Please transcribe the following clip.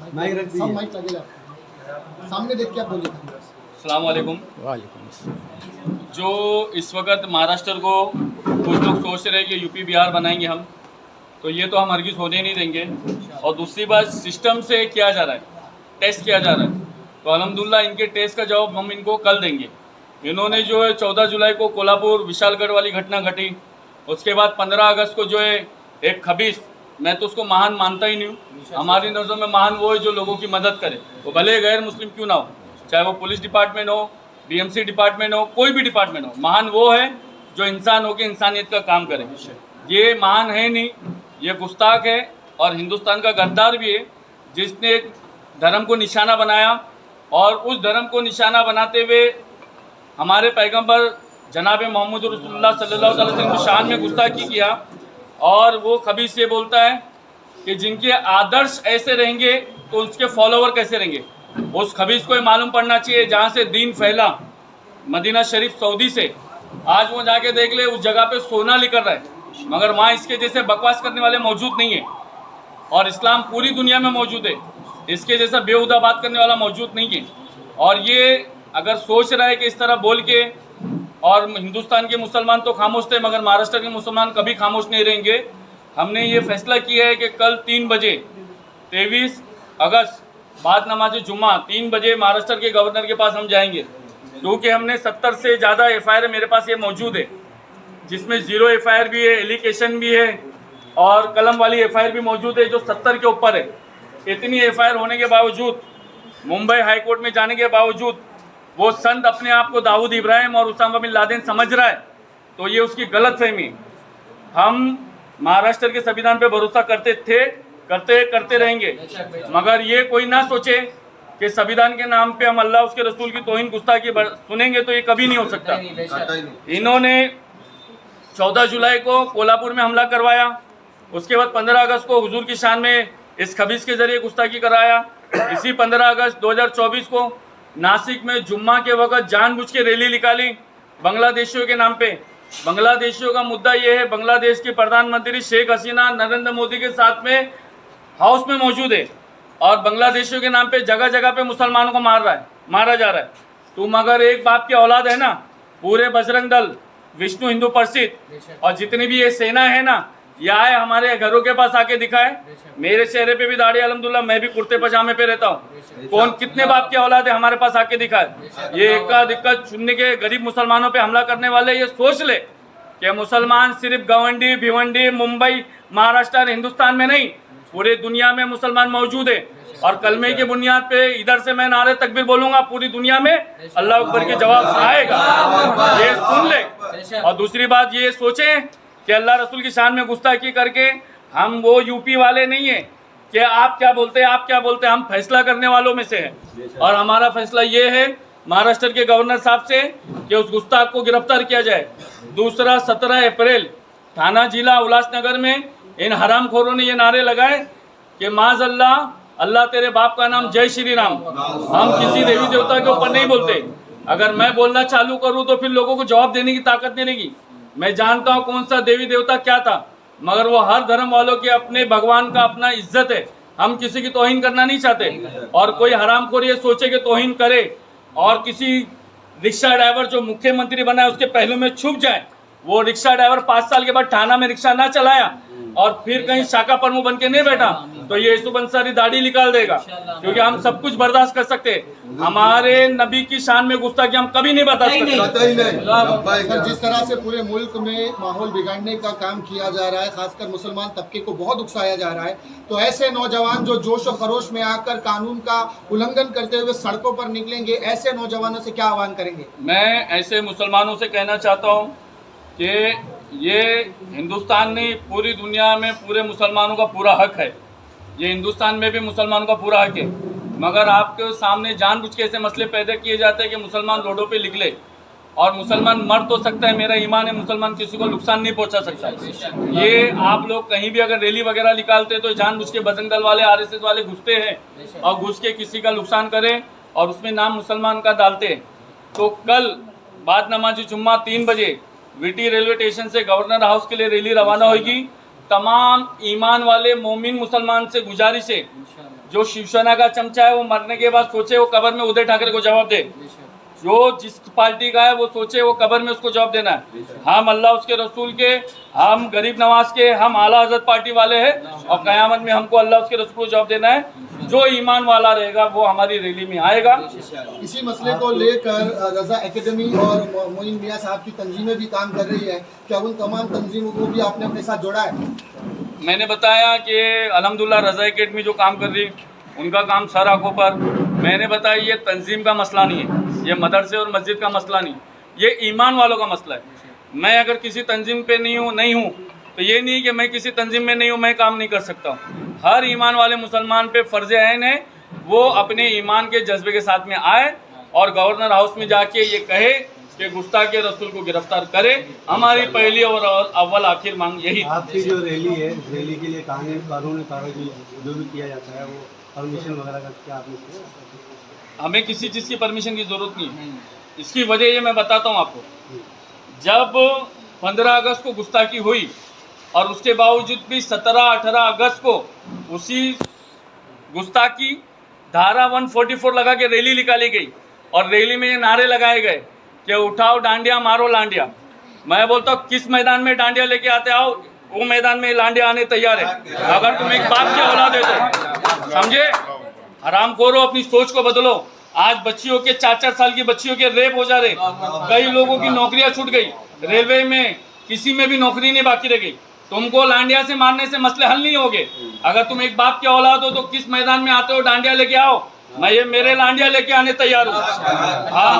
सब माइक लगेगा सामने देख के आप बोलिए। अस्सलाम वालेकुम। जो इस वक्त महाराष्ट्र को कुछ लोग सोच रहे हैं कि यूपी बिहार बनाएंगे हम, तो ये तो हम हरगिज़ होने नहीं देंगे। और दूसरी बात, सिस्टम से किया जा रहा है, टेस्ट किया जा रहा है, तो अल्हम्दुलिल्लाह इनके टेस्ट का जवाब हम इनको कल देंगे। इन्होंने जो है 14 जुलाई को कोल्हापुर विशालगढ़ वाली घटना घटी, उसके बाद 15 अगस्त को जो है एक खबीस, मैं तो उसको महान मानता ही नहीं हूँ, हमारी नज़रों में महान वो है जो लोगों की मदद करे, वो भले गैर मुस्लिम क्यों ना हो, चाहे वो पुलिस डिपार्टमेंट हो, बीएमसी डिपार्टमेंट हो, कोई भी डिपार्टमेंट हो, महान वो है जो इंसान हो के इंसानियत का काम करे। ये महान है नहीं, ये गुस्ताख है और हिंदुस्तान का गद्दार भी है, जिसने एक धर्म को निशाना बनाया और उस धर्म को निशाना बनाते हुए हमारे पैगंबर जनाब मोहम्मद रसूलुल्लाह सल्लल्लाहु अलैहि वसल्लम की शान में गुस्ताखी किया। और वो खबीस ये बोलता है कि जिनके आदर्श ऐसे रहेंगे तो उसके फॉलोवर कैसे रहेंगे। उस खबीस को ये मालूम पड़ना चाहिए जहाँ से दीन फैला, मदीना शरीफ सऊदी से, आज वो जाके देख ले उस जगह पे सोना निकल रहा है, मगर वहाँ इसके जैसे बकवास करने वाले मौजूद नहीं है। और इस्लाम पूरी दुनिया में मौजूद है, इसके जैसा बेहुदा बात करने वाला मौजूद नहीं है। और ये अगर सोच रहा है कि इस तरह बोल के, और हिंदुस्तान के मुसलमान तो खामोश थे मगर महाराष्ट्र के मुसलमान कभी खामोश नहीं रहेंगे। हमने ये फैसला किया है कि कल 3 बजे 23 अगस्त बाद नमाज जुम्मा 3 बजे महाराष्ट्र के गवर्नर के पास हम जाएंगे, क्योंकि हमने 70 से ज़्यादा FIR मेरे पास ये मौजूद है, जिसमें 0 FIR भी है, एलिगेशन भी है और कलम वाली FIR भी मौजूद है जो 70 के ऊपर है। इतनी FIR होने के बावजूद, मुंबई हाई कोर्ट में जाने के बावजूद वो संत अपने आप को दाऊद इब्राहिम और उसामा बिन लादेन समझ रहा है, तो ये उसकी गलत फहमी। हम महाराष्ट्र के संविधान पे भरोसा करते थे, करते रहेंगे, मगर ये कोई ना सोचे कि संविधान के नाम पे हम अल्लाह उसके रसूल की तौहीन गुस्ताखी सुनेंगे, तो ये कभी नहीं हो सकता। इन्होंने 14 जुलाई को कोल्हापुर में हमला करवाया, उसके बाद 15 अगस्त को हुजूर की शान में इस खबीस के जरिए गुस्ताखी कराया। इसी 15 अगस्त 2024 को नासिक में जुम्मा के वक्त जानबूझ के रैली निकाली बांग्लादेशियों के नाम पे। बांग्लादेशियों का मुद्दा ये है, बांग्लादेश की प्रधानमंत्री शेख हसीना नरेंद्र मोदी के साथ में हाउस में मौजूद है और बांग्लादेशियों के नाम पे जगह जगह पे मुसलमानों को मारा जा रहा है। तो मगर एक बाप की औलाद है ना, पूरे बजरंग दल, विष्णु हिंदू परिषद और जितनी भी ये सेना है ना, ये आए हमारे घरों के पास आके दिखाए। मेरे चेहरे पे भी दाढ़ी अल्हम्दुलिल्लाह, मैं भी कुर्ते पजामे पे रहता हूँ। कौन कितने बाप की औलाद है हमारे पास आके दिखाए। ये एका दिक्कत चुनने के गरीब मुसलमानों पे हमला करने वाले ये सोच ले कि मुसलमान सिर्फ गवंडी भिवंडी मुंबई महाराष्ट्र हिंदुस्तान में नहीं, पूरे दुनिया में मुसलमान मौजूद है। और कलमे की बुनियाद पे इधर से मैं नारे तकबीर बोलूंगा, पूरी दुनिया में अल्लाह अकबर के जवाब आएगा, ये सुन ले। और दूसरी बात ये सोचे कि अल्लाह रसूल की शान में गुस्ताखी करके हम वो यूपी वाले नहीं है कि आप क्या बोलते हैं, हम फैसला करने वालों में से हैं। और हमारा फैसला ये है महाराष्ट्र के गवर्नर साहब से कि उस गुस्ताख को गिरफ्तार किया जाए। दूसरा, 17 अप्रैल थाना जिला उल्लासनगर में इन हरामखोरों ने ये नारे लगाए कि माज़अल्लाह, अल्लाह तेरे बाप का नाम, जय श्री राम। हम किसी देवी देवता के ऊपर नहीं बोलते। अगर मैं बोलना चालू करूं तो फिर लोगों को जवाब देने की ताकत नहीं रहेगी। मैं जानता हूं कौन सा देवी देवता क्या था, मगर वो हर धर्म वालों के अपने भगवान का अपना इज्जत है। हम किसी की तौहीन करना नहीं चाहते। और कोई हरामखोर ये सोचे कि तौहीन करे और किसी रिक्शा ड्राइवर जो मुख्यमंत्री बना है उसके पहलू में छुप जाए, वो रिक्शा ड्राइवर 5 साल के बाद थाना में रिक्शा ना चलाया और फिर कहीं शाखा प्रमुख बन के नहीं बैठा तो ये यूसुफ अंसारी दाढ़ी निकाल देगा, क्योंकि हम सब कुछ बर्दाश्त कर सकते हैं। हमारे नबी की शान में गुस्ताखी हम कभी नहीं बर्दाश्त कर सकते। जिस तरह से पूरे मुल्क में माहौल बिगाड़ने का काम किया जा रहा है, खासकर मुसलमान तबके को बहुत उकसाया जा रहा है, तो ऐसे नौजवान जो जोश और खरोश में आकर कानून का उल्लंघन करते हुए सड़कों पर निकलेंगे, ऐसे नौजवानों से क्या आह्वान करेंगे? मैं ऐसे मुसलमानों से कहना चाहता हूँ कि ये हिंदुस्तान नहीं, पूरी दुनिया में पूरे मुसलमानों का पूरा हक है। ये हिंदुस्तान में भी मुसलमानों का पूरा हक है, मगर आपके सामने जानबूझ के ऐसे मसले पैदा किए जाते हैं कि मुसलमान रोडों पे निकले। और मुसलमान मर तो सकता है, मेरा ईमान है, मुसलमान किसी को नुकसान नहीं पहुंचा सकता। ये आप लोग कहीं भी अगर रैली वगैरह निकालते तो जानबूझ के बजरंग दल वाले, RSS वाले घुसते हैं और घुस के किसी का नुकसान करें और उसमें नाम मुसलमान का डालते हैं। तो कल बाद नमाज जुम्मा 3 बजे VT रेलवे स्टेशन से गवर्नर हाउस के लिए रैली रवाना होगी। तमाम ईमान वाले मोमिन मुसलमान से गुजारिश है जो शिवसेना का चमचा है वो मरने के बाद सोचे वो कब्र में उदय ठाकरे को जवाब दे। जो जिस पार्टी का है वो सोचे वो कब्र में उसको जवाब देना है। हम अल्लाह उसके रसूल के, हम गरीब नवाज के, हम आला हजरत पार्टी वाले हैं और क़यामत में हमको अल्लाह उसके रसूल को जवाब देना है। जो ईमान वाला रहेगा वो हमारी रैली में आएगा। इसी मसले को लेकर रजा एकेडमी और मोइन मियां साहब की तंजीमें भी काम कर रही है, क्या उन तमाम तंजीमों को भी आपने अपने साथ जोड़ा है? मैंने बताया कि अल्हम्दुलिल्लाह रजा एकेडमी जो काम कर रही उनका काम सर आंखों पर। मैंने बताया ये तंजीम का मसला नहीं है, ये मदरसे और मस्जिद का मसला नहीं, ये ईमान वालों का मसला है। मैं अगर किसी तंजीम पे नहीं हूँ तो ये नहीं कि मैं किसी तंजीम में नहीं हूँ मैं काम नहीं कर सकता हूँ। हर ईमान वाले मुसलमान पे फ़र्ज़ ऐन है वो अपने ईमान के जज्बे के साथ में आए और गवर्नर हाउस में जाके ये कहे कि गुस्ताखे रसूल को गिरफ्तार करे। हमारी पहली और अव्वल आखिर मांग यही। आपकी जो रैली है, रैली के लिए कानूनी कार्रवाई जो भी किया जाता है वो परमिशन वगैरह का क्या आपने किया? हमें किसी चीज़ की परमिशन की ज़रूरत नहीं है। इसकी वजह ये मैं बताता हूँ आपको। जब 15 अगस्त को गुस्ताखी हुई और उसके बावजूद भी 17-18 अगस्त को उसी गुस्ताखी धारा 144 लगा के रैली निकाली गई और रैली में ये नारे लगाए गए कि उठाओ डांडिया मारो लांडिया। मैं बोलता हूँ किस मैदान में डांडिया लेके आते आओ, वो मैदान में लांडिया आने तैयार है अगर तुम एक बाप की औलाद है तो। समझे? हरामखोरो, अपनी सोच को बदलो। आज बच्चियों के 4-4 साल की बच्चियों के रेप हो जा रहे, कई लोगों की नौकरियां छूट गई, रेलवे में किसी में भी नौकरी नहीं बाकी रह गई। तुमको लांडिया से मारने से मसले हल नहीं होंगे। अगर तुम एक बाप की औलाद हो तो किस मैदान में आते हो डांडिया लेके आओ, मैं ये मेरे लांडिया लेके आने तैयार हूँ। हाँ।